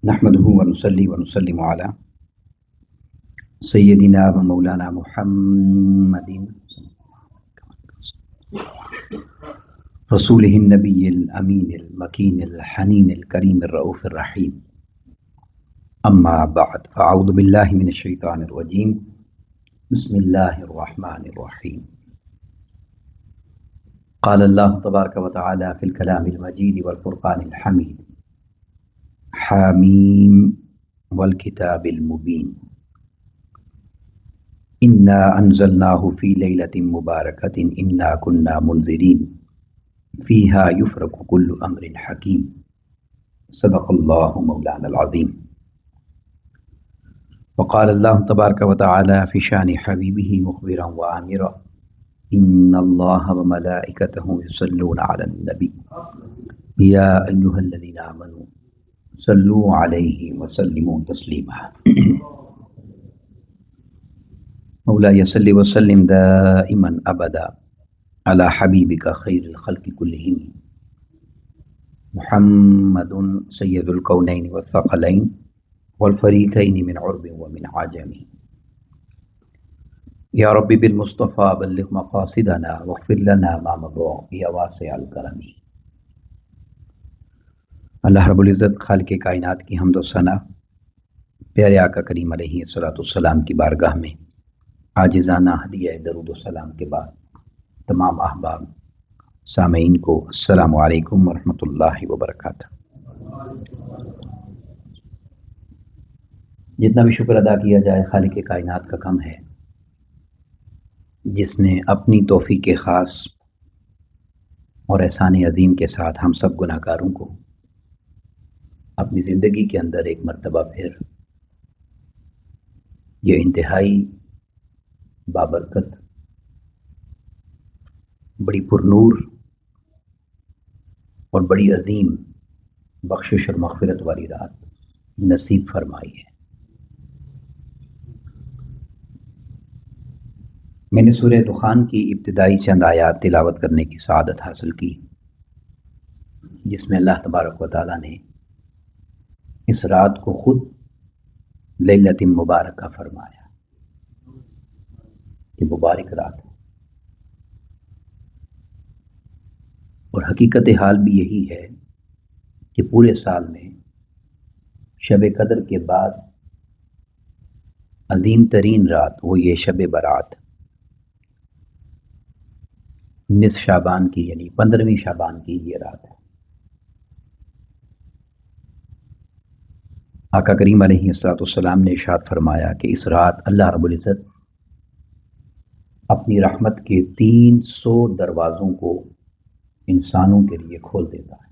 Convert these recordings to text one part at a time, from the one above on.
نحمده ونصلي ونسلم على سيدنا ومولانا محمد رسوله النبي الأمين المكين الحنين الكريم الرؤوف الرحيم. أما بعد فأعوذ بالله من الشيطان الرجيم. بسم الله الرحمن الرحيم. قال الله تبارك وتعالى في الكلام المجيد والفرقان الحميد: حاميم والكتاب المبين إنا أنزلناه في ليلة مباركة إنا كنا منذرين فيها يفرق كل أمر حكيم. صدق الله مولانا العظيم. وقال الله تبارك وتعالى في شان حبيبه مخبرا وآمرا: إن الله وملائكته يصلون على النبي يا أيها الذين آمنوا صلوا عليه وسلموا تسليما. مولاي صل وسلم دائما أبدا على حبيبك خير الخلق كلهم محمد سيد الكونين والثقلين والفريقين من عرب ومن عجم. يا رب بالمصطفى بلغ مقاصدنا واغفر لنا ما مضى يا واسع الكرم. اللہ رب العزت خالق کائنات کی حمد و ثنا پیارے آقا کریم علیہ الصلوۃ والسلام کی بارگاہ میں عاجزانہ ہدیہ درود و سلام کے بعد تمام احباب سامعین کو السلام علیکم ورحمۃ اللہ وبرکاتہ۔ جتنا بھی شکر ادا کیا جائے خالق کائنات کا کم ہے، جس نے اپنی توفیق خاص اور احسان عظیم کے ساتھ ہم سب گناہ گاروں کو اپنی زندگی کے اندر ایک مرتبہ پھر یہ انتہائی بابرکت، بڑی پرنور اور بڑی عظیم بخشش اور مغفرت والی رات نصیب فرمائی ہے۔ میں نے سورہ دخان کی ابتدائی چند آیات تلاوت کرنے کی سعادت حاصل کی، جس میں اللہ تبارک و تعالیٰ نے اس رات کو خود لیلۃ مبارکہ فرمایا کہ مبارک رات ہے، اور حقیقت حال بھی یہی ہے کہ پورے سال میں شب قدر کے بعد عظیم ترین رات وہ یہ شب برات نصف شعبان کی، یعنی 15ویں شعبان کی یہ رات ہے۔ آقا کریم علیہ السلام نے ارشاد فرمایا کہ اس رات اللہ رب العزت اپنی رحمت کے 300 دروازوں کو انسانوں کے لیے کھول دیتا ہے۔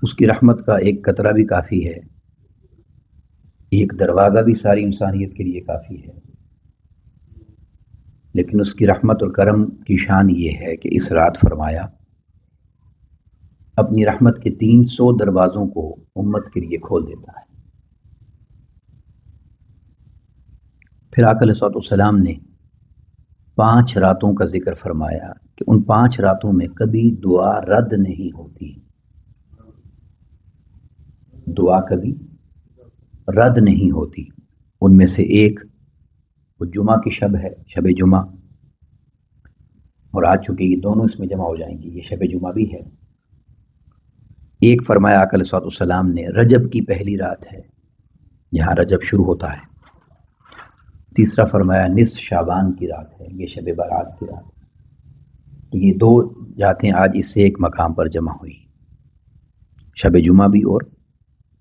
اس کی رحمت کا ایک قطرہ بھی کافی ہے، ایک دروازہ بھی ساری انسانیت کے لیے کافی ہے، لیکن اس کی رحمت اور کرم کی شان یہ ہے کہ اس رات فرمایا اپنی رحمت کے 300 دروازوں کو امت کے لیے کھول دیتا ہے۔ پھر آقا علیہ السلام نے 5 راتوں کا ذکر فرمایا کہ ان 5 راتوں میں کبھی دعا رد نہیں ہوتی، دعا کبھی رد نہیں ہوتی۔ ان میں سے ایک وہ جمعہ کی شب ہے، شب جمعہ، اور آج چونکہ یہ دونوں اس میں جمع ہو جائیں گی، یہ شب جمعہ بھی ہے۔ ایک فرمایا آقا علیہ السلام نے رجب کی پہلی رات ہے، جہاں رجب شروع ہوتا ہے۔ تیسرا فرمایا نصف شعبان کی رات ہے، یہ شب برات کی رات ہے۔ تو یہ 2 راتیں آج اس سے ایک مقام پر جمع ہوئی، شب جمعہ بھی اور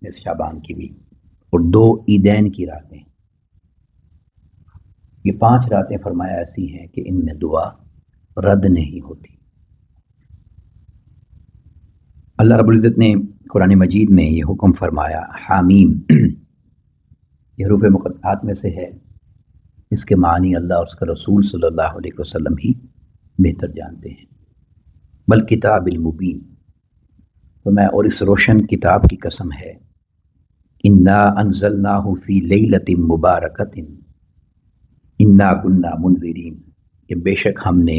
نصف شعبان کی بھی، اور 2 عیدین کی راتیں۔ یہ 5 راتیں فرمایا ایسی ہیں کہ ان میں دعا رد نہیں ہوتی۔ اللہ رب العزت نے قرآن مجید میں یہ حکم فرمایا حامیم، یہ حروف مقطعات میں سے ہے، اس کے معنی اللہ اور اس کا رسول صلی اللہ علیہ وسلم ہی بہتر جانتے ہیں۔ بل کتاب المبین، تو میں اور اس روشن کتاب کی قسم ہے، انا انزلناہ فی لیلۃ مبارکۃ انا کنا منذرین، کہ بے شک ہم نے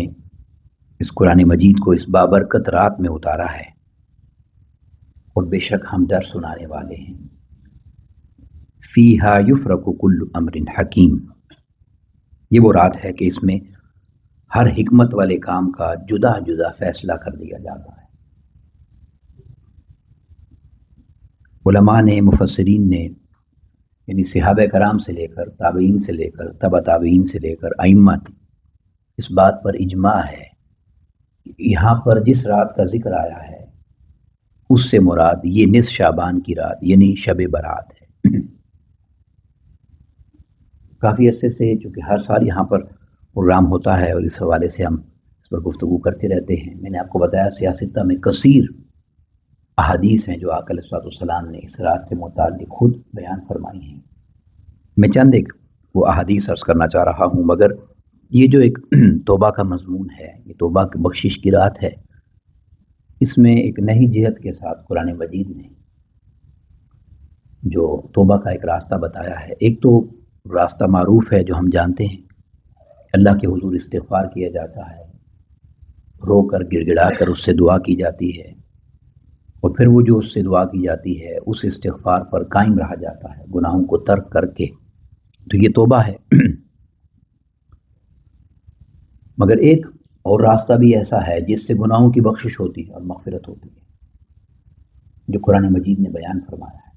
اس قرآن مجید کو اس بابرکت رات میں اتارا ہے اور بے شک ہم ڈر سنانے والے ہیں. فیہا یفرق کل امر حکیم، یہ وہ رات ہے کہ اس میں ہر حکمت والے کام کا جدا جدا فیصلہ کر دیا جاتا ہے. علماء نے، مفسرین نے، یعنی صحابہ کرام سے لے کر تابعین سے لے کر تبع تابعین سے لے کر ائمہ نے اس بات پر اجماع ہے کہ یہاں پر جس رات کا ذکر آیا ہے اس سے مراد یہ نصف شعبان کی رات یعنی شب برات ہے. کافی عرصے سے چونکہ ہر سال یہاں پر پروگرام ہوتا ہے اور اس حوالے سے ہم اس پر گفتگو کرتے رہتے ہیں. میں نے آپ کو بتایا سیاستہ میں کثیر احادیث ہیں جو آقا علیہ السلام نے اس رات سے متعلق خود بیان فرمائی ہیں. میں چند ایک وہ احادیث عرض کرنا چاہ رہا ہوں، مگر یہ جو ایک توبہ کا مضمون ہے، یہ توبہ کی بخشش کی رات ہے، اس میں ایک نئی جہت کے ساتھ قرآن مجید نے جو توبہ کا ایک راستہ بتایا ہے. ایک تو راستہ معروف ہے جو ہم جانتے ہیں، اللہ کے حضور استغفار کیا جاتا ہے، رو کر گڑ گڑا کر اس سے دعا کی جاتی ہے، اور پھر وہ جو اس سے دعا کی جاتی ہے اس استغفار پر قائم رہا جاتا ہے گناہوں کو ترک کر کے. تو یہ توبہ ہے. مگر ایک اور راستہ بھی ایسا ہے جس سے گناہوں کی بخشش ہوتی ہے اور مغفرت ہوتی ہے، جو قرآن مجید نے بیان فرمایا ہے.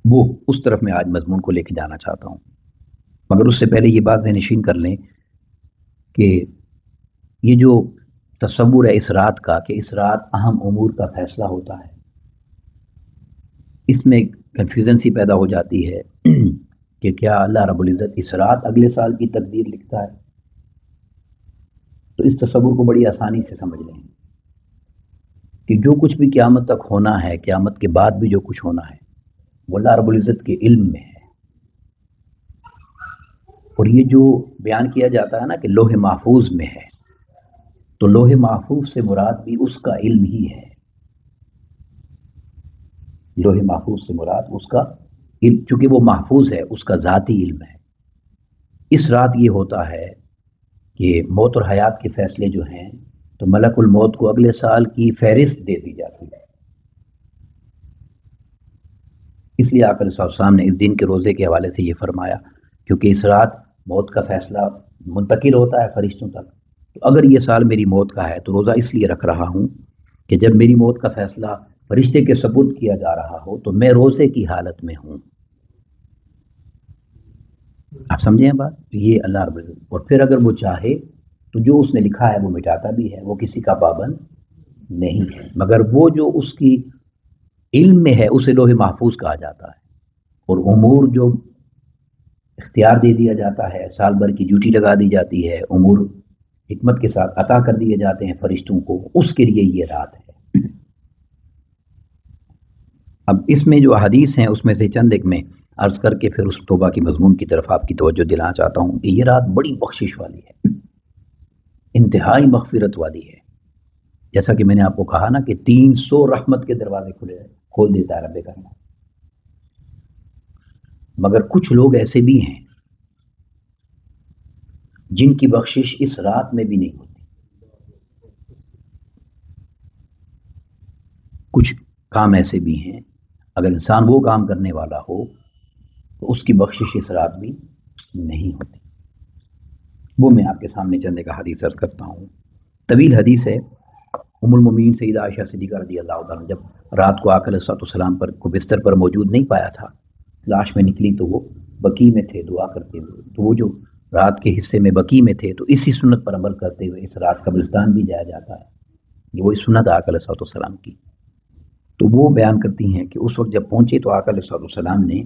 وہ اس طرف میں آج مضمون کو لے کے جانا چاہتا ہوں. مگر اس سے پہلے یہ بات ذہنشین کر لیں کہ یہ جو تصور ہے اس رات کا کہ اس رات اہم امور کا فیصلہ ہوتا ہے، اس میں کنفیوژن سی پیدا ہو جاتی ہے کہ کیا اللہ رب العزت اس رات اگلے سال کی تقدیر لکھتا ہے؟ تو اس تصور کو بڑی آسانی سے سمجھ لیں کہ جو کچھ بھی قیامت تک ہونا ہے، قیامت کے بعد بھی جو کچھ ہونا ہے، وہ اللہ رب العزت کے علم میں ہے. اور یہ جو بیان کیا جاتا ہے نا کہ لوح محفوظ میں ہے، تو لوح محفوظ سے مراد بھی اس کا علم ہی ہے. لوح محفوظ سے مراد اس کا علم، چونکہ وہ محفوظ ہے، اس کا ذاتی علم ہے. اس رات یہ ہوتا ہے کہ موت اور حیات کے فیصلے جو ہیں تو ملک الموت کو اگلے سال کی فہرست دے دی جاتی ہے. اس لیے آقا علیہ السلام نے اس دن کے روزے کے حوالے سے یہ فرمایا، کیونکہ اس رات موت کا فیصلہ منتقل ہوتا ہے فرشتوں تک. تو اگر یہ سال میری موت کا ہے تو روزہ اس لیے رکھ رہا ہوں کہ جب میری موت کا فیصلہ فرشتے کے سپرد کیا جا رہا ہو تو میں روزے کی حالت میں ہوں. آپ سمجھیں بات؟ یہ اللہ رب العزت، اور پھر اگر وہ چاہے تو جو اس نے لکھا ہے وہ مٹاتا بھی ہے، وہ کسی کا پابند نہیں ہے. مگر وہ جو اس کی علم میں ہے اسے لوح محفوظ کہا جاتا ہے. اور امور جو اختیار دے دیا جاتا ہے، سال بھر کی ڈیوٹی لگا دی جاتی ہے، امور حکمت کے ساتھ عطا کر دیے جاتے ہیں فرشتوں کو، اس کے لیے یہ رات ہے. اب اس میں جو احادیث ہیں اس میں سے چند ایک میں عرض کر کے پھر اس توبہ کی مضمون کی طرف آپ کی توجہ دلانا چاہتا ہوں کہ یہ رات بڑی بخشش والی ہے، انتہائی مغفرت والی ہے. جیسا کہ میں نے آپ کو کہا نا کہ 300 رحمت کے دروازے کھول دیتا ہے رب کرنا. مگر کچھ لوگ ایسے بھی ہیں جن کی بخشش اس رات میں بھی نہیں ہوتی. کچھ کام ایسے بھی ہیں اگر انسان وہ کام کرنے والا ہو تو اس کی بخشش اس رات بھی نہیں ہوتی. وہ میں آپ کے سامنے چند ایک حدیث عرض کرتا ہوں. طویل حدیث ہے. ام المومنین سیدہ عائشہ صدیقہ رضی اللہ عنہا جب رات کو آقا علیہ السلام پر کو بستر پر موجود نہیں پایا تھا، لاش میں نکلی تو وہ بقیع میں تھے دعا کرتے ہوئے. تو وہ جو رات کے حصے میں بقیع میں تھے تو اسی سنت پر عمل کرتے ہوئے اس رات قبرستان بھی جایا جاتا ہے. یہ وہی سنت آقا علیہ السلام کی. تو وہ بیان کرتی ہیں کہ اس وقت جب پہنچے تو آقا علیہ السلام نے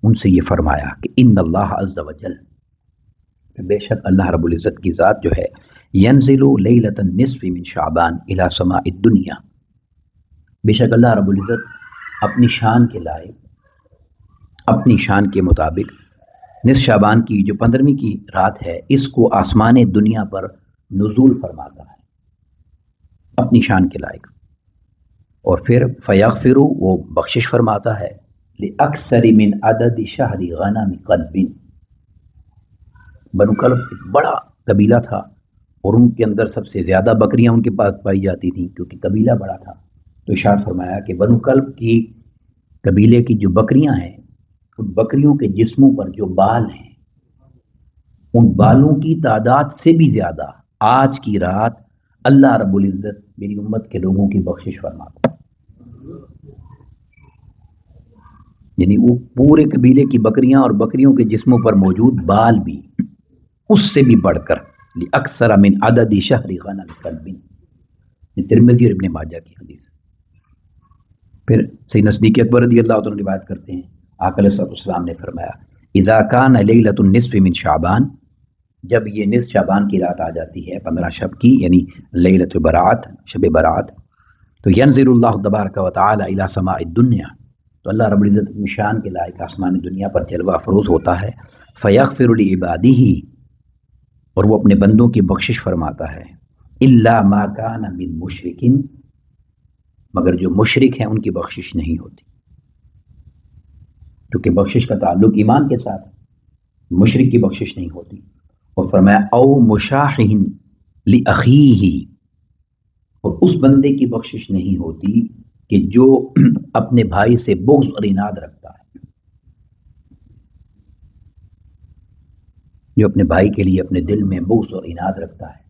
ان سے یہ فرمایا کہ ان اللہ عز وجل، بے شک اللہ رب العزت کی ذات جو ہے، ینزل لیلۃ النصف من شعبان الی سماء الدنیا، بے شک اللہ رب العزت اپنی شان کے لائق، اپنی شان کے مطابق نصف شعبان کی جو 15ویں کی رات ہے اس کو آسمان دنیا پر نزول فرماتا ہے اپنی شان کے لائق. اور پھر فیغفر، وہ بخشش فرماتا ہے لأکثر من عدد شہر غنم قلب. بنو کلب ایک بڑا قبیلہ تھا اور ان کے اندر سب سے زیادہ بکریاں ان کے پاس پائی جاتی تھیں کیونکہ قبیلہ بڑا تھا. تو ارشاد فرمایا کہ بنو کلب کی قبیلے کی جو بکریاں ہیں، ان بکریوں کے جسموں پر جو بال ہیں، ان بالوں کی تعداد سے بھی زیادہ آج کی رات اللہ رب العزت میری امت کے لوگوں کی بخشش فرماتا ہے۔ یعنی وہ پورے قبیلے کی بکریاں اور بکریوں کے جسموں پر موجود بال بھی اس سے بھی بڑھ کر اکثر من عدد شہر غنم کلب، یہ ترمذی اور ابن ماجہ کی حدیث ہے۔ پھر سیدنا صدیق اکبر رضی اللہ عنہ روایت کرتے ہیں، آقا علیہ السلام نے فرمایا اذا کان لیلۃ النصف من شعبان، جب یہ نصف شعبان کی رات آ جاتی ہے 15 شب کی، یعنی لیلۃ برات، شب برات، تو ینزل اللہ تبارک و تعالی الی سماء الدنیا، تو اللہ رب العزت اپنی شان کے لائق آسمان دنیا پر جلوہ افروز ہوتا ہے، فیغفر لعبادہ، اور وہ اپنے بندوں کی بخشش فرماتا ہے، الا ما کان من مشرک، مگر جو مشرک ہیں ان کی بخشش نہیں ہوتی، کیونکہ بخشش کا تعلق ایمان کے ساتھ ہے، مشرک کی بخشش نہیں ہوتی۔ اور فرمایا او مشاحہ لاخیہ، اور اس بندے کی بخشش نہیں ہوتی کہ جو اپنے بھائی سے بغض اور عناد رکھتا ہے، جو اپنے بھائی کے لیے اپنے دل میں بغض اور عناد رکھتا ہے۔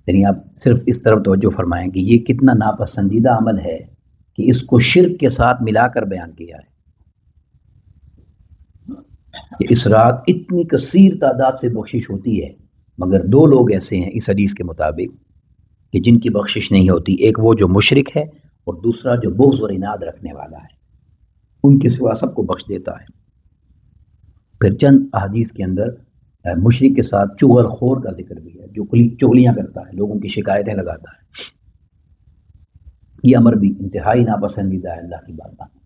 یعنی آپ صرف اس طرف توجہ فرمائیں کہ یہ کتنا ناپسندیدہ عمل ہے کہ اس کو شرک کے ساتھ ملا کر بیان کیا ہے کہ اس رات اتنی کثیر تعداد سے بخشش ہوتی ہے، مگر دو لوگ ایسے ہیں اس حدیث کے مطابق کہ جن کی بخشش نہیں ہوتی، ایک وہ جو مشرک ہے اور دوسرا جو بغض اور عناد رکھنے والا ہے، ان کے سوا سب کو بخش دیتا ہے۔ پھر چند احادیث کے اندر مشرک کے ساتھ چغل خور کا ذکر بھی ہے، جو چغلیاں کرتا ہے، لوگوں کی شکایتیں لگاتا ہے، یہ امر بھی انتہائی ناپسندیدہ ہے اللہ کی بارگاہ میں۔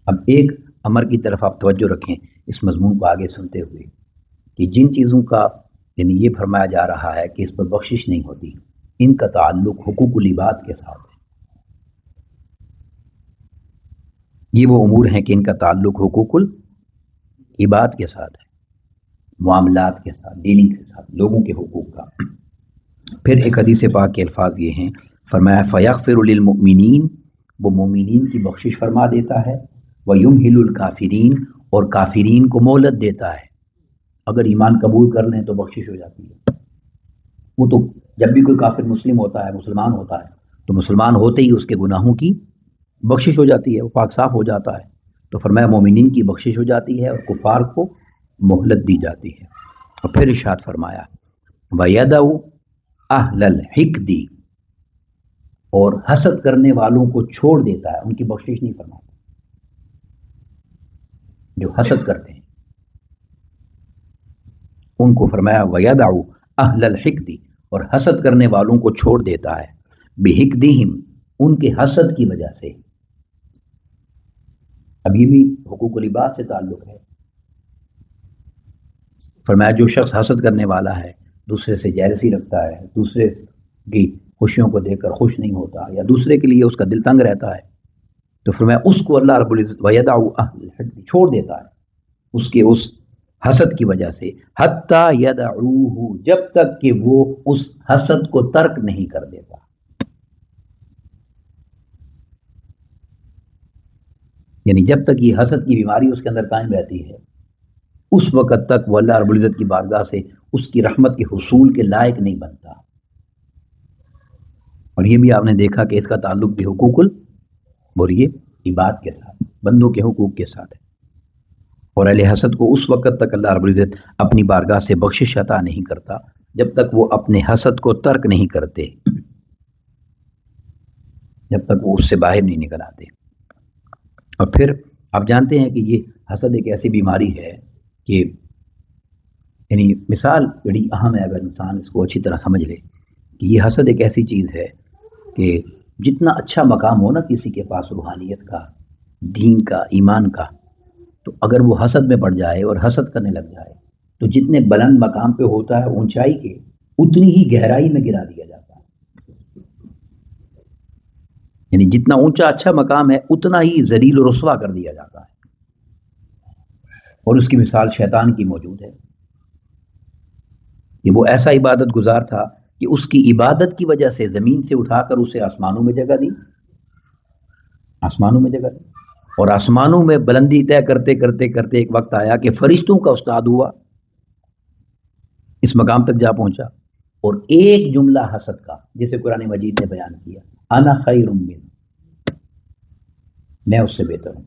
اب ایک امر کی طرف آپ توجہ رکھیں اس مضمون کو آگے سنتے ہوئے کہ جن چیزوں کا یعنی یہ فرمایا جا رہا ہے کہ اس پر بخشش نہیں ہوتی، ان کا تعلق حقوق العباد کے ساتھ ہے۔ یہ وہ امور ہیں کہ ان کا تعلق حقوق العباد کے ساتھ ہے، معاملات کے ساتھ، ڈیلنگ کے ساتھ، لوگوں کے حقوق کا۔ پھر ایک حدیث پاک کے الفاظ یہ ہیں، فرمایا فیغفر للمؤمنین، وہ مومنین کی بخشش فرما دیتا ہے، ویمہل الکافرین، اور کافرین کو مہلت دیتا ہے، اگر ایمان قبول کر لیں تو بخشش ہو جاتی ہے۔ وہ تو جب بھی کوئی کافر مسلم ہوتا ہے، مسلمان ہوتا ہے، تو مسلمان ہوتے ہی اس کے گناہوں کی بخشش ہو جاتی ہے، وہ پاک صاف ہو جاتا ہے۔ تو فرمایا مومنین کی بخشش ہو جاتی ہے اور کفار کو مہلت دی جاتی ہے۔ اور پھر ارشاد فرمایا وَيَدَعُ أَهْلَ الْحِقْدِ، اور حسد کرنے والوں کو چھوڑ دیتا ہے، ان کی بخشش نہیں فرماتا، جو حسد کرتے ہیں ان کو فرمایا وَيَدَعُ أَهْلَ الْحِقْدِ، اور حسد کرنے والوں کو چھوڑ دیتا ہے، بِحِقْدِهِمْ، ان کے حسد کی وجہ سے۔ اب یہ بھی حقوق العباد سے تعلق ہے۔ فرمایا جو شخص حسد کرنے والا ہے، دوسرے سے جیلسی رکھتا ہے، دوسرے کی خوشیوں کو دیکھ کر خوش نہیں ہوتا، یا دوسرے کے لیے اس کا دل تنگ رہتا ہے، تو فرمایا اس کو اللہ رب العزت وَيَدَعُ أَهْلَ الْحِقْدِ، چھوڑ دیتا ہے اس کے اس حسد کی وجہ سے، حَتَّى يَدَعُوهُ، جب تک کہ وہ اس حسد کو ترک نہیں کر دیتا۔ یعنی جب تک یہ حسد کی بیماری اس کے اندر قائم رہتی ہے، اس وقت تک وہ اللہ رب العزت کی بارگاہ سے اس کی رحمت کے حصول کے لائق نہیں بنتا۔ اور یہ بھی آپ نے دیکھا کہ اس کا تعلق بھی حقوق عباد کے ساتھ، بندوں کے حقوق کے ساتھ ہے۔ اور اہل حسد کو اس وقت تک اللہ رب العزت اپنی بارگاہ سے بخشش عطا نہیں کرتا جب تک وہ اپنے حسد کو ترک نہیں کرتے، جب تک وہ اس سے باہر نہیں نکل آتے۔ اور پھر آپ جانتے ہیں کہ یہ حسد ایک ایسی بیماری ہے کہ یعنی مثال بڑی اہم ہے، اگر انسان اس کو اچھی طرح سمجھ لے کہ یہ حسد ایک ایسی چیز ہے کہ جتنا اچھا مقام ہو نا کسی کے پاس روحانیت کا، دین کا، ایمان کا، تو اگر وہ حسد میں پڑ جائے اور حسد کرنے لگ جائے تو جتنے بلند مقام پہ ہوتا ہے اونچائی کے، اتنی ہی گہرائی میں گرا دیا جاتا ہے۔ یعنی جتنا اونچا اچھا مقام ہے اتنا ہی ذلیل و رسوا کر دیا جاتا ہے۔ اور اس کی مثال شیطان کی موجود ہے کہ وہ ایسا عبادت گزار تھا کہ اس کی عبادت کی وجہ سے زمین سے اٹھا کر اسے آسمانوں میں جگہ دی، آسمانوں میں جگہ دی، اور آسمانوں میں بلندی طے کرتے کرتے کرتے ایک وقت آیا کہ فرشتوں کا استاد ہوا، اس مقام تک جا پہنچا، اور ایک جملہ حسد کا جسے قرآن مجید نے بیان کیا، انا خیر من، میں اس سے بہتر ہوں،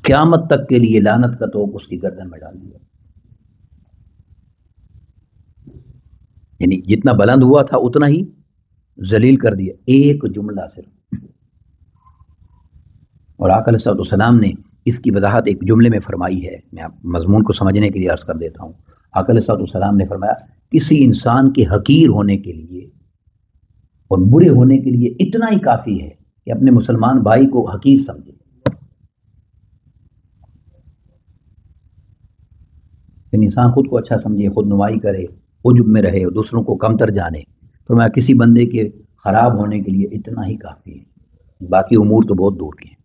قیامت تک کے لیے لعنت کا توق اس کی گردن میں ڈال دیا، یعنی جتنا بلند ہوا تھا اتنا ہی ذلیل کر دیا، ایک جملہ صرف۔ اور آقا علیہ السلام نے اس کی وضاحت ایک جملے میں فرمائی ہے، میں آپ مضمون کو سمجھنے کے لیے عرض کر دیتا ہوں۔ آقا علیہ السلام نے فرمایا کسی انسان کے حقیر ہونے کے لیے اور برے ہونے کے لیے اتنا ہی کافی ہے کہ اپنے مسلمان بھائی کو حقیر سمجھے، یعنی انسان خود کو اچھا سمجھے، خود نمائی کرے، عجب میں رہے، دوسروں کو کمتر جانے، فرمایا کسی بندے کے خراب ہونے کے لیے اتنا ہی کافی ہے، باقی امور تو بہت دور کے ہیں۔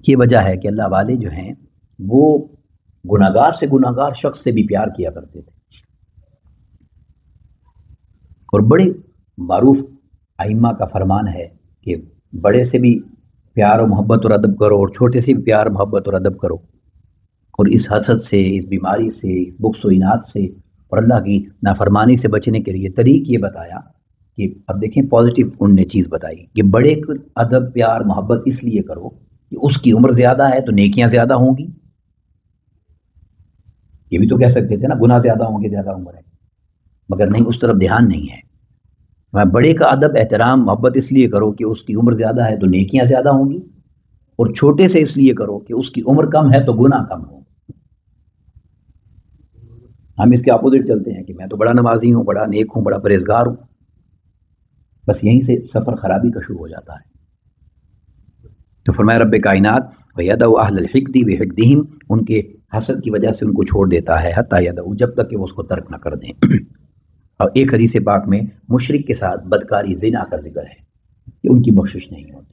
یہ وجہ ہے کہ اللہ والے جو ہیں وہ گناہگار سے گناہگار شخص سے بھی پیار کیا کرتے تھے، اور بڑے معروف ائمہ کا فرمان ہے کہ بڑے سے بھی پیار و محبت اور ادب کرو، اور چھوٹے سے بھی پیار محبت اور ادب کرو، اور اس حسد سے، اس بیماری سے، اس بغض و عناد سے اور اللہ کی نافرمانی سے بچنے کے لیے طریق یہ بتایا کہ اب دیکھیں پازیٹیو ان نے چیز بتائی کہ بڑے ادب پیار محبت اس لیے کرو کہ اس کی عمر زیادہ ہے تو نیکیاں زیادہ ہوں گی، یہ بھی تو کہہ سکتے تھے نا گناہ زیادہ ہوں گے زیادہ عمر ہے، مگر نہیں، اس طرف دھیان نہیں ہے۔ بڑے کا ادب احترام محبت اس لیے کرو کہ اس کی عمر زیادہ ہے تو نیکیاں زیادہ ہوں گی، اور چھوٹے سے اس لیے کرو کہ اس کی عمر کم ہے تو گناہ کم ہو۔ ہم اس کے اپوزٹ چلتے ہیں کہ میں تو بڑا نمازی ہوں، بڑا نیک ہوں، بڑا پرہیزگار ہوں، بس یہیں سے سفر خرابی کا شروع ہو جاتا ہے۔ تو فرمایا رب کائنات وَيَدَعُ أَهْلَ الْحِقْدِ بِحِقْدِهِمْ، ان کے حسد کی وجہ سے ان کو چھوڑ دیتا ہے، حتیٰ یدعو، جب تک کہ وہ اس کو ترک نہ کر دیں۔ اور ایک حدیث پاک میں مشرک کے ساتھ بدکاری زنا کا ذکر ہے کہ ان کی بخشش نہیں ہوتی۔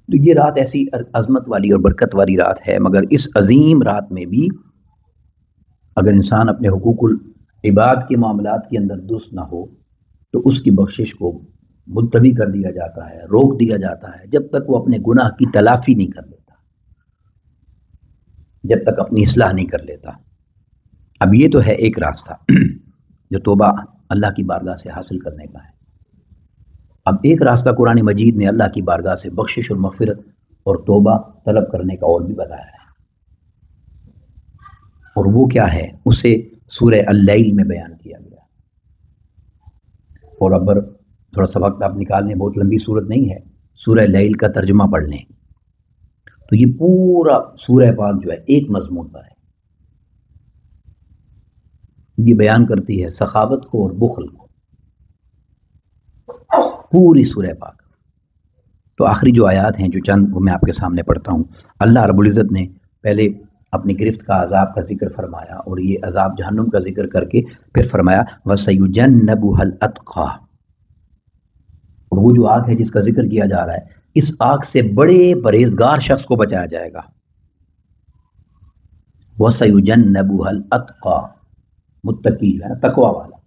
تو یہ رات ایسی عظمت والی اور برکت والی رات ہے، مگر اس عظیم رات میں بھی اگر انسان اپنے حقوق العباد کے معاملات کے اندر درست نہ ہو تو اس کی بخشش کو ملتوی کر دیا جاتا ہے، روک دیا جاتا ہے، جب تک وہ اپنے گناہ کی تلافی نہیں کر لیتا، جب تک اپنی اصلاح نہیں کر لیتا۔ اب یہ تو ہے ایک راستہ جو توبہ اللہ کی بارگاہ سے حاصل کرنے کا ہے۔ اب ایک راستہ قرآن مجید نے اللہ کی بارگاہ سے بخشش اور مغفرت اور توبہ طلب کرنے کا اور بھی بتایا ہے، اور وہ کیا ہے اسے سورہ اللیل میں بیان کیا گیا۔ اور اب تھوڑا سا وقت آپ نکال لیں، بہت لمبی صورت نہیں ہے، سورہ لیل کا ترجمہ پڑھ لیں تو یہ پورا سورہ پاک جو ہے ایک مضمون پر ہے، یہ بیان کرتی ہے سخاوت کو اور بخل کو، پوری سورہ پاک۔ تو آخری جو آیات ہیں جو چند وہ میں آپ کے سامنے پڑھتا ہوں۔ اللہ رب العزت نے پہلے اپنی گرفت کا عذاب کا ذکر فرمایا، اور یہ عذاب جہنم کا ذکر کر کے پھر فرمایا وَسَيُجَنَّبُهَا الْأَتْقَى، اور وہ جو آگ ہے جس کا ذکر کیا جا رہا ہے، اس آگ سے بڑے پرہیزگار شخص کو بچایا جائے گا۔ وَسَيُجَنَّبُهَا الْأَتْقَى، متقی جو ہے نا، تقوی والا،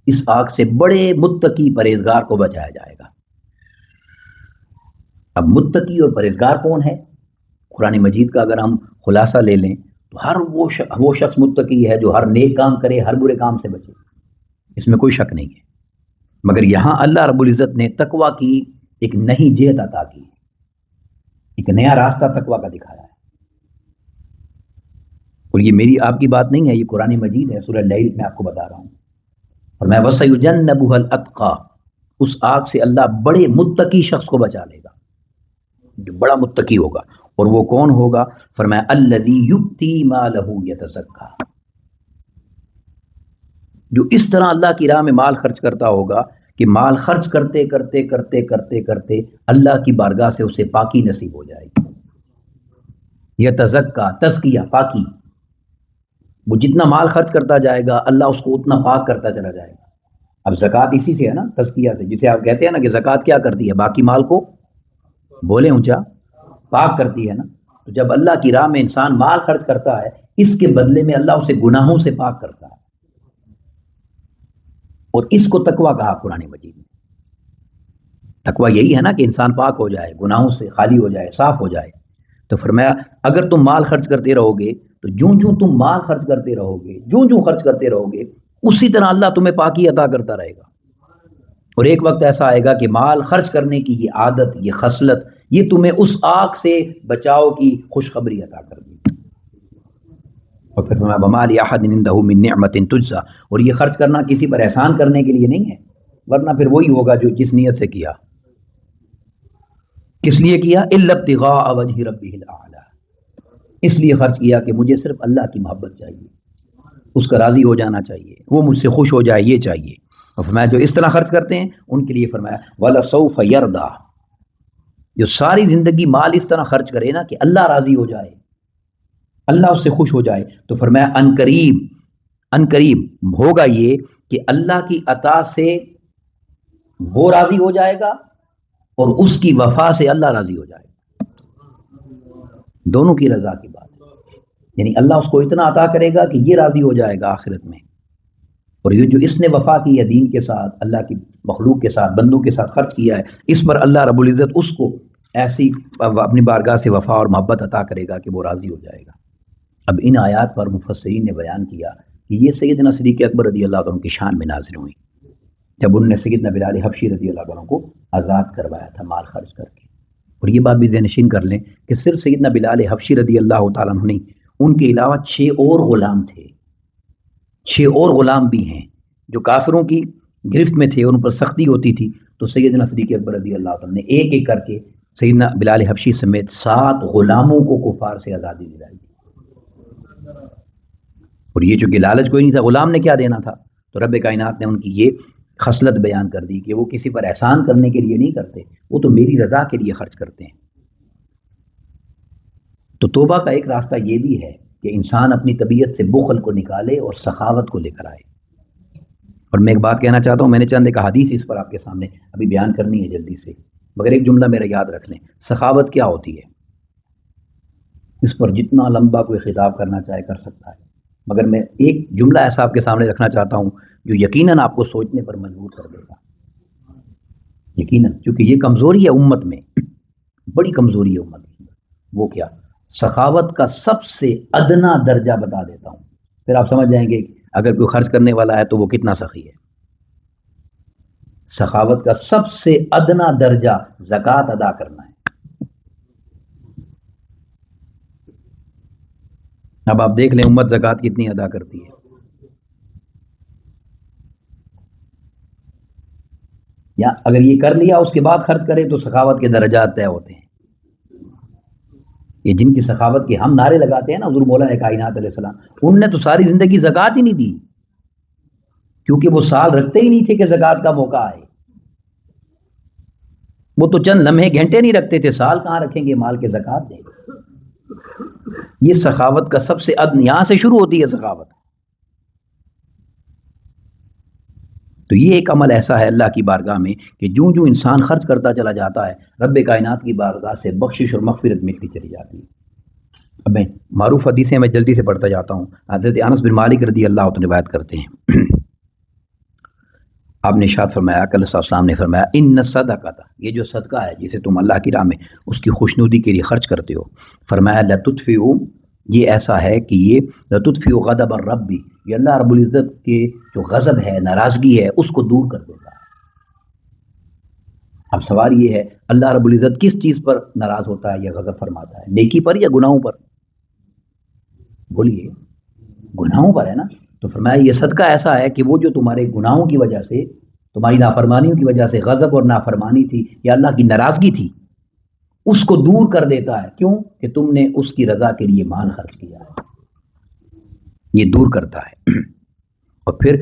اس آگ سے بڑے متقی پرہیزگار کو بچایا جائے گا۔ اب متقی اور پرہیزگار کون ہے؟ قرآن مجید کا اگر ہم خلاصہ لے لیں تو ہر وہ شخص متقی ہے جو ہر نیک کام کرے، ہر برے کام سے بچے، اس میں کوئی شک نہیں ہے۔ مگر یہاں اللہ رب العزت نے تقوی کی ایک نئی جہت عطا کی، ایک نیا راستہ تقوی کا دکھایا ہے، اور یہ میری آپ کی بات نہیں ہے، یہ قرآن مجید ہے، سورہ لیل میں آپ کو بتا رہا ہوں۔ اور میں وَسَيُجَنَّبُهَا الْأَتْقَى، اس آگ سے اللہ بڑے متقی شخص کو بچا لے گا، جو بڑا متقی ہوگا، اور وہ کون ہوگا؟ فرمایا الَّذِي يُؤْتِي مَالَهُ يَتَزَكَّى، جو اس طرح اللہ کی راہ میں مال خرچ کرتا ہوگا کہ مال خرچ کرتے کرتے کرتے کرتے کرتے اللہ کی بارگاہ سے اسے پاکی نصیب ہو جائے گی۔ یتزکا، تزکیہ، پاکی، وہ جتنا مال خرچ کرتا جائے گا اللہ اس کو اتنا پاک کرتا چلا جائے گا۔ اب زکوٰۃ اسی سے ہے نا، تزکیہ سے، جسے آپ کہتے ہیں نا کہ زکوٰۃ کیا کرتی ہے؟ باقی مال کو بولے اونچا، پاک کرتی ہے نا۔ تو جب اللہ کی راہ میں انسان مال خرچ کرتا ہے، اس کے بدلے میں اللہ اسے گناہوں سے پاک کرتا ہے، اور اس کو تقویٰ کہا قرآن مجید میں۔ تقویٰ یہی ہے نا کہ انسان پاک ہو جائے، گناہوں سے خالی ہو جائے، صاف ہو جائے۔ تو فرمایا اگر تم مال خرچ کرتے رہو گے تو جوں جوں تم مال خرچ کرتے رہو گے، جوں جوں خرچ کرتے رہو گے، اسی طرح اللہ تمہیں پاکی عطا کرتا رہے گا۔ اور ایک وقت ایسا آئے گا کہ مال خرچ کرنے کی یہ عادت، یہ خصلت، یہ تمہیں اس آگ سے بچاؤ کی خوشخبری عطا کر دے گی۔ اور پھر فرمایا وَمَا لِأَحَدٍ عِندَهُ مِن نِعْمَةٍ تُجْزَىٰ، اور یہ خرچ کرنا کسی پر احسان کرنے کے لیے نہیں ہے، ورنہ پھر وہی ہوگا جو جس نیت سے کیا۔ کس لیے کیا؟ إِلَّا ابْتِغَاءَ وَجْهِ رَبِّهِ الْأَعْلَىٰ، اس لیے خرچ کیا کہ مجھے صرف اللہ کی محبت چاہیے، اس کا راضی ہو جانا چاہیے، وہ مجھ سے خوش ہو جائے، یہ چاہیے۔ اور فرمایا جو اس طرح خرچ کرتے ہیں ان کے لیے فرمایا وَلَسَوْفَ يَرْضَىٰ، جو ساری زندگی مال اس طرح خرچ کرے نا کہ اللہ راضی ہو جائے، اللہ اس سے خوش ہو جائے، تو فرمایا ان قریب ہوگا یہ کہ اللہ کی عطا سے وہ راضی ہو جائے گا اور اس کی وفا سے اللہ راضی ہو جائے گا، دونوں کی رضا کی بات ہے۔ یعنی اللہ اس کو اتنا عطا کرے گا کہ یہ راضی ہو جائے گا آخرت میں، اور یہ جو اس نے وفا کی ہے دین کے ساتھ، اللہ کی مخلوق کے ساتھ، بندوں کے ساتھ خرچ کیا ہے، اس پر اللہ رب العزت اس کو ایسی اپنی بارگاہ سے وفا اور محبت عطا کرے گا کہ وہ راضی ہو جائے گا۔ اب ان آیات پر مفسرین نے بیان کیا کہ یہ سیدنا صدیق اکبر رضی اللہ عنہ کی شان میں نازل ہوئی، جب انہوں نے سیدنا بلال حبشی رضی اللہ عنہ کو آزاد کروایا تھا مال خرچ کر کے۔ اور یہ بات بھی ذہن نشین کر لیں کہ صرف سیدنا بلال حبشی رضی اللہ تعالیٰ عنہ نہیں، ان کے علاوہ 6 اور غلام تھے، 6 اور غلام بھی ہیں جو کافروں کی گرفت میں تھے، ان پر سختی ہوتی تھی، تو سیدنا صدیق اکبر رضی اللہ عنہ نے ایک ایک کر کے سیدنا بلال حبشی سمیت 7 غلاموں کو کفار سے آزادی دلائی۔ اور یہ چونکہ لالچ کوئی نہیں تھا، غلام نے کیا دینا تھا، تو رب کائنات نے ان کی یہ خصلت بیان کر دی کہ وہ کسی پر احسان کرنے کے لیے نہیں کرتے، وہ تو میری رضا کے لیے خرچ کرتے ہیں۔ تو توبہ کا ایک راستہ یہ بھی ہے کہ انسان اپنی طبیعت سے بخل کو نکالے اور سخاوت کو لے کر آئے۔ اور میں ایک بات کہنا چاہتا ہوں، میں نے چند ایک حدیث اس پر آپ کے سامنے ابھی بیان کرنی ہے جلدی سے، مگر ایک جملہ میرا یاد رکھ لیں، سخاوت کیا ہوتی ہے؟ اس پر جتنا لمبا کوئی خطاب کرنا چاہے کر سکتا ہے، مگر میں ایک جملہ ایسا آپ کے سامنے رکھنا چاہتا ہوں جو یقیناً آپ کو سوچنے پر مجبور کر دے گا، یقیناً، کیونکہ یہ کمزوری ہے امت میں، بڑی کمزوری ہے امت میں۔ وہ کیا؟ سخاوت کا سب سے ادنا درجہ بتا دیتا ہوں، پھر آپ سمجھ جائیں گے اگر کوئی خرچ کرنے والا ہے تو وہ کتنا سخی ہے۔ سخاوت کا سب سے ادنا درجہ زکوٰۃ ادا کرنا ہے۔ اب آپ دیکھ لیں امت زکوٰۃ کتنی ادا کرتی ہے، یا اگر یہ کر لیا اس کے بعد خرچ کرے تو سخاوت کے درجات طے ہوتے ہیں۔ یہ جن کی سخاوت کے ہم نعرے لگاتے ہیں نا، حضور مولا کائنات علیہ السلام، ان نے تو ساری زندگی زکوٰۃ ہی نہیں دی، کیونکہ وہ سال رکھتے ہی نہیں تھے کہ زکوٰۃ کا موقع آئے، وہ تو چند لمحے گھنٹے نہیں رکھتے تھے، سال کہاں رکھیں گے مال کے زکوٰۃ دیں گے۔ یہ سخاوت کا سب سے ادن، یہاں سے شروع ہوتی ہے سخاوت۔ تو یہ ایک عمل ایسا ہے اللہ کی بارگاہ میں کہ جوں جوں انسان خرچ کرتا چلا جاتا ہے، رب کائنات کی بارگاہ سے بخشش اور مغفرت ملتی چلی جاتی ہے۔ اب میں معروف حدیثیں میں جلدی سے پڑھتا جاتا ہوں۔ حضرت انس بن مالک رضی اللہ عنہ روایت کرتے ہیں، آپ نے ارشاد فرمایا، کہ اللہ صلی اللہ علیہ وسلم نے فرمایا ان الصدقۃ، یہ جو صدقہ ہے جسے تم اللہ کی راہ میں اس کی خوشنودی کے لیے خرچ کرتے ہو، فرمایا لتطفئ، یہ ایسا ہے کہ یہ لتطفئ غضب الرب، یہ اللہ رب العزت کے جو غضب ہے، ناراضگی ہے، اس کو دور کر دیتا ہے۔ اب سوال یہ ہے اللہ رب العزت کس چیز پر ناراض ہوتا ہے یا غضب فرماتا ہے؟ نیکی پر یا گناہوں پر؟ بولیے، گناہوں پر ہے نا۔ تو فرمایا یہ صدقہ ایسا ہے کہ وہ جو تمہارے گناہوں کی وجہ سے، تمہاری نافرمانیوں کی وجہ سے غضب اور نافرمانی تھی یا اللہ کی ناراضگی تھی، اس کو دور کر دیتا ہے۔ کیوں؟ کہ تم نے اس کی رضا کے لیے مال خرچ کیا ہے، یہ دور کرتا ہے۔ اور پھر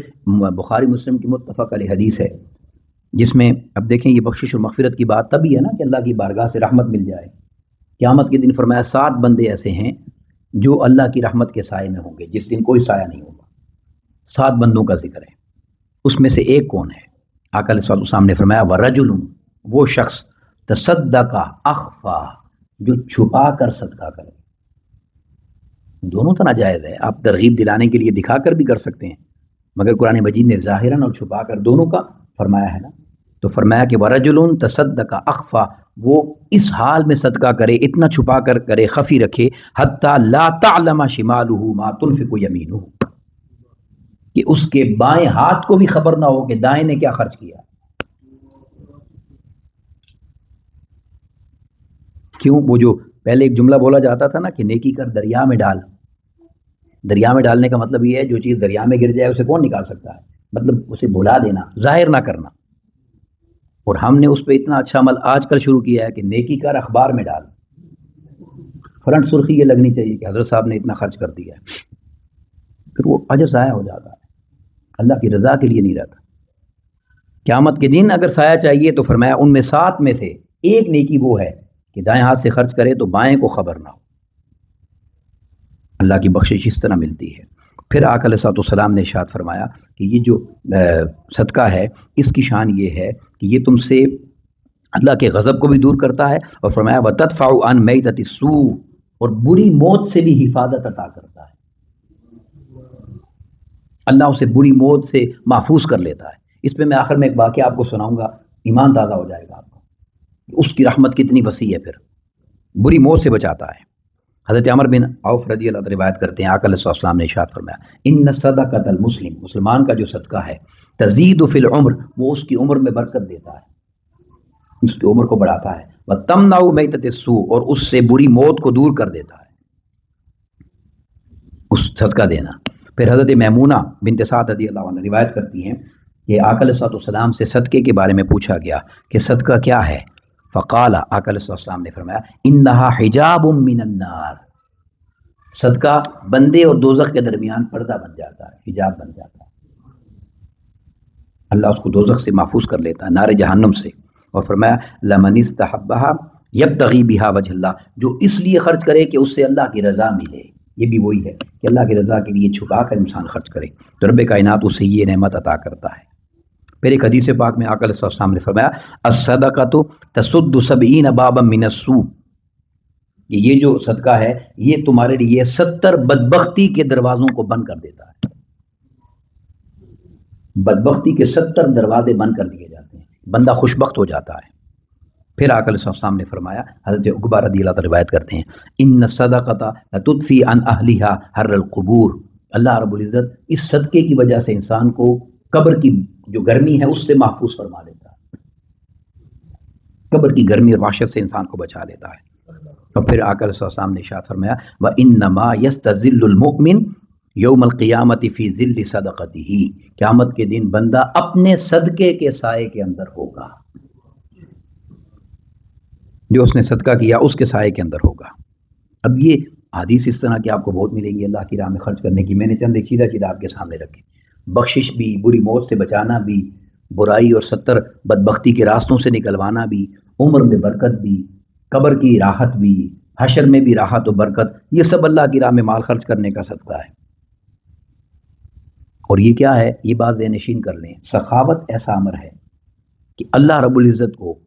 بخاری مسلم کی متفق علیہ حدیث ہے جس میں اب دیکھیں یہ بخشش اور مغفرت کی بات تبھی ہے نا کہ اللہ کی بارگاہ سے رحمت مل جائے۔ قیامت کے دن فرمایا 7 بندے ایسے ہیں جو اللہ کی رحمت کے سائے میں ہوں گے، جس دن کوئی سایہ نہیں ہوگا۔ 7 بندوں کا ذکر ہے، اس میں سے ایک کون ہے؟ آقا علیہ السلام نے فرمایا وَرَجُلٌ، وہ شخص تصدق اخفا، جو چھپا کر صدقہ کرے۔ دونوں تو ناجائز ہے، آپ ترغیب دلانے کے لیے دکھا کر بھی کر سکتے ہیں، مگر قرآن مجید نے ظاہراً اور چھپا کر دونوں کا فرمایا ہے نا. تو فرمایا کہ ورجل تصدق اخفا، وہ اس حال میں صدقہ کرے، اتنا چھپا کر کرے، خفی رکھے، حتی لا تعلم شمالہ ما تنفق یمینہ، کہ اس کے بائیں ہاتھ کو بھی خبر نہ ہو کہ دائیں نے کیا خرچ کیا. کیوں؟ وہ جو پہلے ایک جملہ بولا جاتا تھا نا کہ نیکی کر دریا میں ڈال. دریا میں ڈالنے کا مطلب یہ ہے جو چیز دریا میں گر جائے اسے کون نکال سکتا ہے، مطلب اسے بھلا دینا، ظاہر نہ کرنا. اور ہم نے اس پہ اتنا اچھا عمل آج کل شروع کیا ہے کہ نیکی کر اخبار میں ڈال، فرنٹ سرخی یہ لگنی چاہیے کہ حضرت صاحب نے اتنا خرچ کر دیا ہے، پھر وہ اجر ضائع ہو جاتا ہے، اللہ کی رضا کے لیے نہیں رہتا. قیامت کے دن اگر سایہ چاہیے تو فرمایا ان میں 7 میں سے ایک نیکی وہ ہے کہ دائیں ہاتھ سے خرچ کرے تو بائیں کو خبر نہ ہو. اللہ کی بخشش اس طرح ملتی ہے. پھر آقا علیہ الصلوۃ والسلام نے ارشاد فرمایا کہ یہ جو صدقہ ہے اس کی شان یہ ہے کہ یہ تم سے اللہ کے غضب کو بھی دور کرتا ہے، اور فرمایا وَتَدْفَعُ عَنْ مَيْتَةِ السُّوءِ، اور بری موت سے بھی حفاظت عطا کرتا ہے. اللہ اسے بری موت سے محفوظ کر لیتا ہے. اس پہ میں آخر میں ایک واقعہ آپ کو سناؤں گا، ایمان تازہ ہو جائے گا آپ کا، اس کی رحمت کتنی وسیع ہے. پھر بری موت سے بچاتا ہے. حضرت عمر بن عوف رضی اللہ عنہ روایت کرتے ہیں آقا علیہ السلام نے ارشاد فرمایا ان صدقۃ المسلم، مسلمان کا جو صدقہ ہے، تزید فی العمر، وہ اس کی عمر میں برکت دیتا ہے، اس کی عمر کو بڑھاتا ہے. وتمنع میتۃ السوء، اور اس سے بری موت کو دور کر دیتا ہے اس صدقہ دینا. پھر حضرت میمونہ بنت سعد رضی اللہ عنہ روایت کرتی ہیں کہ آقا علیہ السلام سے صدقے کے بارے میں پوچھا گیا کہ صدقہ کیا ہے. فقال، آقا علیہ السلام نے فرمایا انہا حجاب من النار، صدقہ بندے اور دوزخ کے درمیان پردہ بن جاتا ہے، حجاب بن جاتا ہے، اللہ اس کو دوزخ سے محفوظ کر لیتا ہے، نار جہنم سے. اور فرمایا لمن استحبھا یبتغی بہا وجہ اللہ، جو اس لیے خرچ کرے کہ اس سے اللہ کی رضا ملے. یہ بھی وہی ہے کہ اللہ کی رضا کے لیے چھپا کر انسان خرچ کرے تو رب کائنات اسے یہ نعمت عطا کرتا ہے. پھر ایک حدیث پاک میں آقا علیہ السلام نے فرمایا الصدقۃ تسد 70 بابا من السوء، یہ جو صدقہ ہے یہ تمہارے لیے 70 بدبختی کے دروازوں کو بند کر دیتا ہے. بدبختی کے 70 دروازے بند کر دیے جاتے ہیں، بندہ خوشبخت ہو جاتا ہے. پھر آقا علیہ السلام نے فرمایا، حضرت عقبہ رضی اللہ عنہ روایت کرتے ہیں ان الصدقۃ لتطفی عن اہلها حر القبور، اللہ رب العزت اس صدقے کی وجہ سے انسان کو قبر کی جو گرمی ہے اس سے محفوظ فرما دیتا ہے، قبر کی گرمی اور وحشت سے انسان کو بچا لیتا ہے. اور پھر آقا علیہ السلام نے ارشاد فرمایا وَإِنَّمَا يَسْتَظِلُّ الْمُؤْمِنُ یوم القیامت فی ظل صدقتہ، قیامت کے دن بندہ اپنے صدقے کے سائے کے اندر ہوگا، جو اس نے صدقہ کیا اس کے سائے کے اندر ہوگا. اب یہ حدیث اس طرح کہ آپ کو بہت ملیں گی اللہ کی راہ میں خرچ کرنے کی. میں نے چند ایک چیزیں آپ کے سامنے رکھی، بخشش بھی، بری موت سے بچانا بھی، برائی اور 70 بدبختی کے راستوں سے نکلوانا بھی، عمر میں برکت بھی، قبر کی راحت بھی، حشر میں بھی راحت و برکت، یہ سب اللہ کی راہ میں مال خرچ کرنے کا صدقہ ہے. اور یہ کیا ہے، یہ بات ذہن نشین کر لیں، سخاوت ایسا امر ہے کہ اللہ رب العزت کو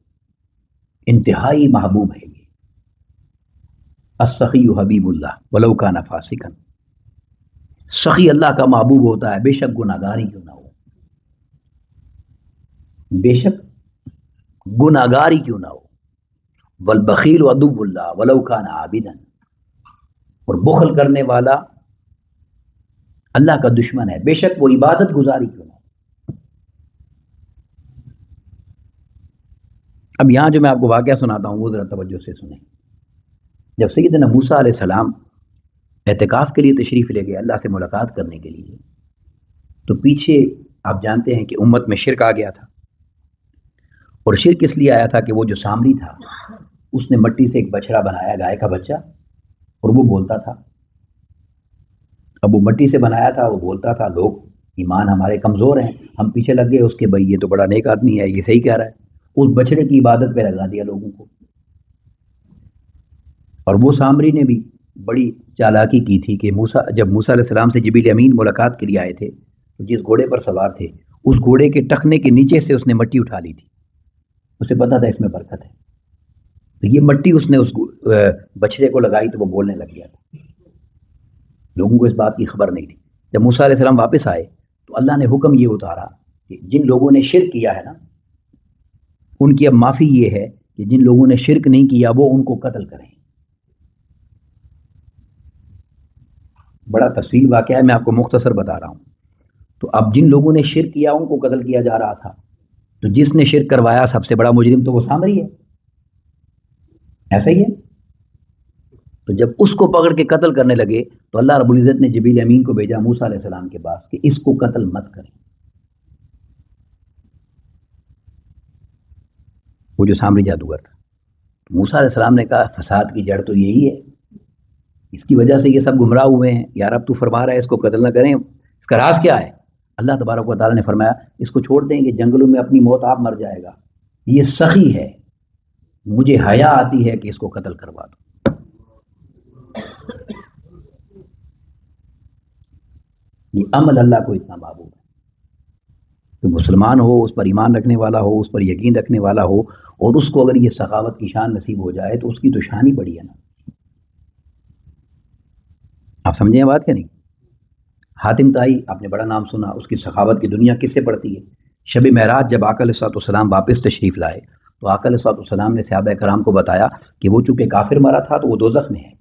انتہائی محبوب ہے. یہ السخی حبیب اللہ ولو کان فاسقا، سخی اللہ کا محبوب ہوتا ہے بے شک گناہگاری کیوں نہ ہو، بے شک گناہگاری کیوں نہ ہو. والبخیل عدو اللہ ولو کان عابدا، اور بخل کرنے والا اللہ کا دشمن ہے بے شک وہ عبادت گزاری کیوں نہ ہو. اب یہاں جو میں آپ کو واقعہ سناتا ہوں وہ ذرا توجہ سے سنیں. جب سیدنا موسیٰ علیہ السلام اعتکاف کے لیے تشریف لے گئے اللہ سے ملاقات کرنے کے لیے، تو پیچھے آپ جانتے ہیں کہ امت میں شرک آ گیا تھا. اور شرک اس لیے آیا تھا کہ وہ جو سامری تھا اس نے مٹی سے ایک بچڑا بنایا، گائے کا بچہ، اور وہ بولتا تھا. اب وہ مٹی سے بنایا تھا، وہ بولتا تھا، لوگ ایمان ہمارے کمزور ہیں، ہم پیچھے لگ گئے اس کے، بھائی یہ تو بڑا نیک آدمی ہے، یہ صحیح کہہ رہا ہے. اس بچڑے کی عبادت پہ لگا دیا لوگوں کو. اور وہ سامری نے بھی بڑی چالاکی کی تھی کہ جب موسیٰ علیہ السلام سے جبریل امین ملاقات کے لیے آئے تھے تو جس گھوڑے پر سوار تھے اس گھوڑے کے ٹخنے کے نیچے سے اس نے مٹی اٹھا لی تھی، اسے پتا تھا اس میں برکت ہے. تو یہ مٹی اس نے اس بچڑے کو لگائی تو وہ بولنے لگ گیا تھا. لوگوں کو اس بات کی خبر نہیں تھی. جب موسیٰ علیہ السلام واپس آئے تو اللہ نے حکم یہ اتارا کہ جن لوگوں نے شرک کیا ہے نا، ان کی اب معافی یہ ہے کہ جن لوگوں نے شرک نہیں کیا وہ ان کو قتل کریں. بڑا تفصیل واقعہ ہے، میں آپ کو مختصر بتا رہا ہوں. تو اب جن لوگوں نے شرک کیا ان کو قتل کیا جا رہا تھا. تو جس نے شرک کروایا سب سے بڑا مجرم تو وہ سامری ہے، ایسا ہی ہے. تو جب اس کو پکڑ کے قتل کرنے لگے تو اللہ رب العزت نے جبریل امین کو بھیجا موسیٰ علیہ السلام کے پاس کہ اس کو قتل مت کریں. وہ جو سامری جادوگر تھا، موسیٰ علیہ السلام نے کہا فساد کی جڑ تو یہی ہے، اس کی وجہ سے یہ سب گمراہ ہوئے ہیں. یار اب تو فرما رہا ہے اس کو قتل نہ کریں، اس کا راز کیا ہے؟ اللہ تبارک و تعالیٰ نے فرمایا اس کو چھوڑ دیں گے، جنگلوں میں اپنی موت آپ مر جائے گا، یہ سخی ہے، مجھے حیا آتی ہے کہ اس کو قتل کروا دو. یہ عمل اللہ کو اتنا محبوب ہے کہ مسلمان ہو، اس پر ایمان رکھنے والا ہو، اس پر یقین رکھنے والا ہو، اور اس کو اگر یہ سخاوت کی شان نصیب ہو جائے تو اس کی تو شان ہی بڑی ہے نا. آپ سمجھیں یہ بات کہ نہیں؟ حاتم طائی آپ نے بڑا نام سنا، اس کی سخاوت کی دنیا کس سے پڑتی ہے؟ شب معراج جب آقا علیہ السلام واپس تشریف لائے تو آقا علیہ السلام نے صحابہ کرام کو بتایا کہ وہ چونکہ کافر مرا تھا تو وہ دوزخ میں ہے.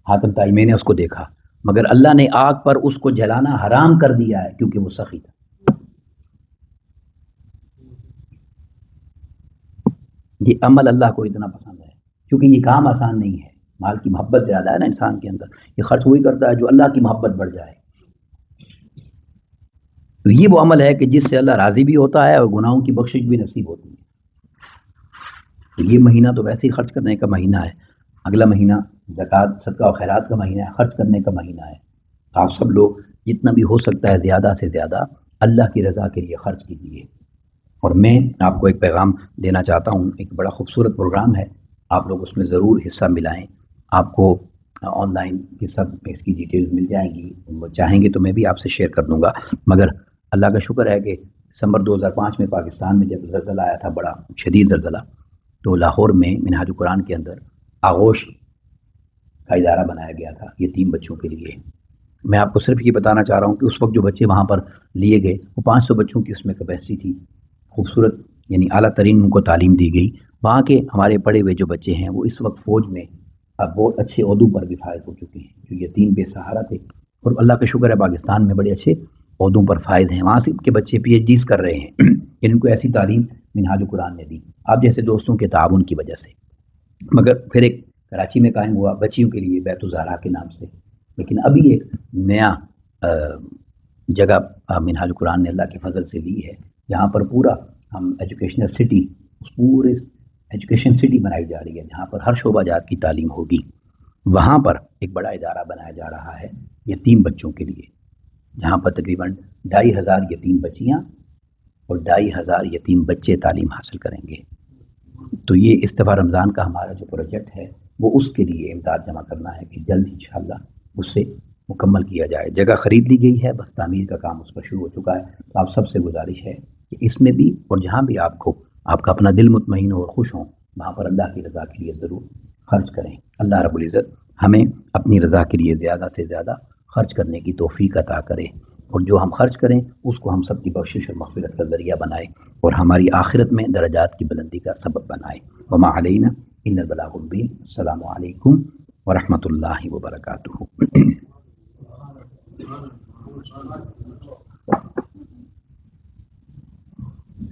حاتم طائی میں نے اس کو دیکھا، مگر اللہ نے آگ پر اس کو جلانا حرام کر دیا ہے کیونکہ وہ سخی تھا. یہ عمل اللہ کو اتنا پسند ہے کیونکہ یہ کام آسان نہیں ہے. مال کی محبت زیادہ ہے نا انسان کے اندر، یہ خرچ وہی کرتا ہے جو اللہ کی محبت بڑھ جائے. تو یہ وہ عمل ہے کہ جس سے اللہ راضی بھی ہوتا ہے اور گناہوں کی بخشش بھی نصیب ہوتی ہے. تو یہ مہینہ تو ویسے ہی خرچ کرنے کا مہینہ ہے. اگلا مہینہ زکوٰۃ صدقہ و خیرات کا مہینہ ہے، خرچ کرنے کا مہینہ ہے. آپ سب لوگ جتنا بھی ہو سکتا ہے زیادہ سے زیادہ اللہ کی رضا کے لیے خرچ کیجیے. اور میں آپ کو ایک پیغام دینا چاہتا ہوں، ایک بڑا خوبصورت پروگرام ہے، آپ لوگ اس میں ضرور حصہ ملائیں. آپ کو آن لائن یہ سب اس کی ڈیٹیلز مل جائیں گی، وہ چاہیں گے تو میں بھی آپ سے شیئر کر دوں گا. مگر اللہ کا شکر ہے کہ دسمبر 2005 میں پاکستان میں جب زلزلہ آیا تھا، بڑا شدید زلزلہ، تو لاہور میں منہاج القرآن کے اندر آغوش کا ادارہ بنایا گیا تھا یتیم بچوں کے لیے. میں آپ کو صرف یہ بتانا چاہ رہا ہوں کہ اس وقت جو بچے وہاں پر لیے گئے وہ 500 بچوں کی اس میں کیپیسٹی تھی. خوبصورت یعنی اعلیٰ ترین ان کو تعلیم دی گئی. وہاں کے ہمارے پڑھے ہوئے جو بچے ہیں وہ اس وقت فوج میں اب بہت اچھے عہدوں پر بھی فائز ہو چکے ہیں، جو یتیم بے سہارا تھے، اور اللہ کا شکر ہے پاکستان میں بڑے اچھے عہدوں پر فائز ہیں. وہاں سے کے بچے پی ایچ ڈیز کر رہے ہیں ان کو ایسی تعلیم منہاج القرآن نے دی آپ جیسے دوستوں کے تعاون کی وجہ سے. مگر پھر ایک کراچی میں قائم ہوا بچیوں کے لیے بیت الزہرا کے نام سے. لیکن ابھی ایک نیا جگہ منہاج القرآن نے اللہ کے فضل سے لی ہے، جہاں پر پورا ہم ایجوکیشنل سٹی، اس پورے ایجوکیشن سٹی بنائی جا رہی ہے جہاں پر ہر شعبہ جات کی تعلیم ہوگی. وہاں پر ایک بڑا ادارہ بنایا جا رہا ہے یتیم بچوں کے لیے، جہاں پر تقریباً 2500 یتیم بچیاں اور 2500 یتیم بچے تعلیم حاصل کریں گے. تو یہ استفا رمضان کا ہمارا جو پروجیکٹ ہے وہ اس کے لیے امداد جمع کرنا ہے کہ جلد انشاءاللہ اس سے مکمل کیا جائے. جگہ خرید لی گئی ہے، بس تعمیر کا کام اس پر شروع ہو چکا ہے. تو آپ سب سے گزارش ہے کہ اس میں بھی اور جہاں بھی آپ کا اپنا دل مطمئن ہو اور خوش ہوں، وہاں پر اللہ کی رضا کے لیے ضرور خرچ کریں. اللہ رب العزت ہمیں اپنی رضا کے لیے زیادہ سے زیادہ خرچ کرنے کی توفیق عطا کرے، اور جو ہم خرچ کریں اس کو ہم سب کی بخشش اور مغفرت کا ذریعہ بنائے، اور ہماری آخرت میں درجات کی بلندی کا سبب بنائے. وما علینا الا البلاغ المبین. السلام علیکم ورحمۃ اللہ وبرکاتہ.